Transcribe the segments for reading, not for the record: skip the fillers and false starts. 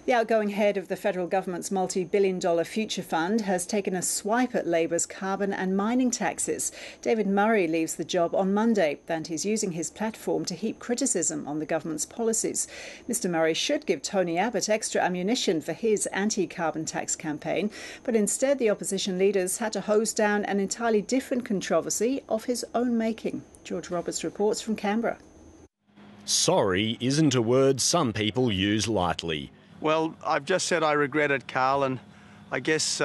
The outgoing head of the federal government's multi-billion-dollar future fund has taken a swipe at Labor's carbon and mining taxes. David Murray leaves the job on Monday, and he's using his platform to heap criticism on the government's policies. Mr Murray should give Tony Abbott extra ammunition for his anti-carbon tax campaign, but instead the opposition leaders had to hose down an entirely different controversy of his own making. George Roberts reports from Canberra. Sorry isn't a word some people use lightly. Well, I've just said I regret it, Carl, and I guess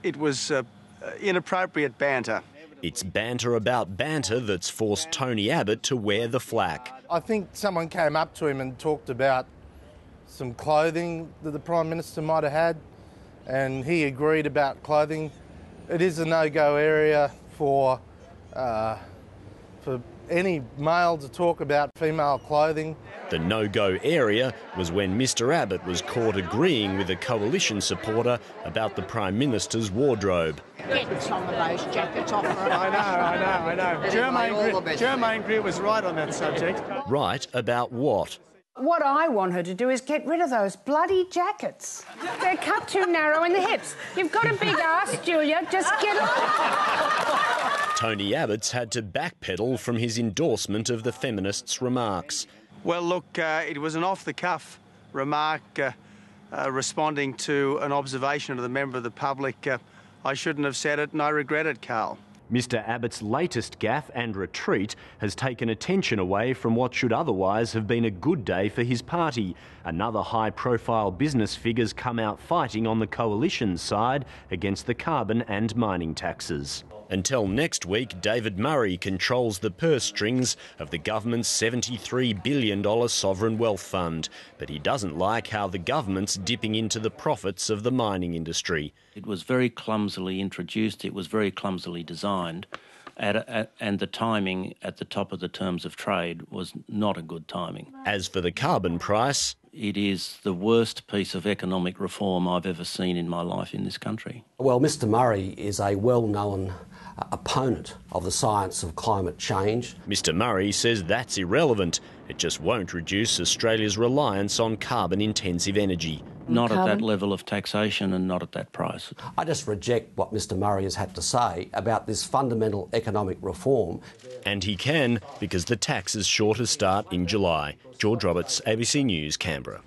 it was inappropriate banter. It's banter about banter that's forced Tony Abbott to wear the flak. I think someone came up to him and talked about some clothing that the Prime Minister might have had, and he agreed about clothing. It is a no-go area for any male to talk about female clothing. The no-go area was when Mr Abbott was caught agreeing with a coalition supporter about the Prime Minister's wardrobe. Get some of those jackets off her. I know. Germaine Greer was right on that subject. Right about what? What I want her to do is get rid of those bloody jackets. They're cut too narrow in the hips. You've got a big ass, Julia. Just get on. Tony Abbott's had to backpedal from his endorsement of the feminists' remarks. Well, look, it was an off-the-cuff remark responding to an observation of the member of the public. I shouldn't have said it, and I regret it, Carl. Mr Abbott's latest gaffe and retreat has taken attention away from what should otherwise have been a good day for his party. Another high-profile business figure's come out fighting on the coalition's side against the carbon and mining taxes. Until next week, David Murray controls the purse strings of the government's $73 billion sovereign wealth fund. But he doesn't like how the government's dipping into the profits of the mining industry. It was very clumsily introduced, it was very clumsily designed, and the timing at the top of the terms of trade was not a good timing. As for the carbon price, it is the worst piece of economic reform I've ever seen in my life in this country. Well, Mr Murray is a well-known opponent of the science of climate change. Mr Murray says that's irrelevant. It just won't reduce Australia's reliance on carbon-intensive energy. Not at that level of taxation and not at that price. I just reject what Mr Murray has had to say about this fundamental economic reform. And he can, because the tax is sure to start in July. George Roberts, ABC News, Canberra.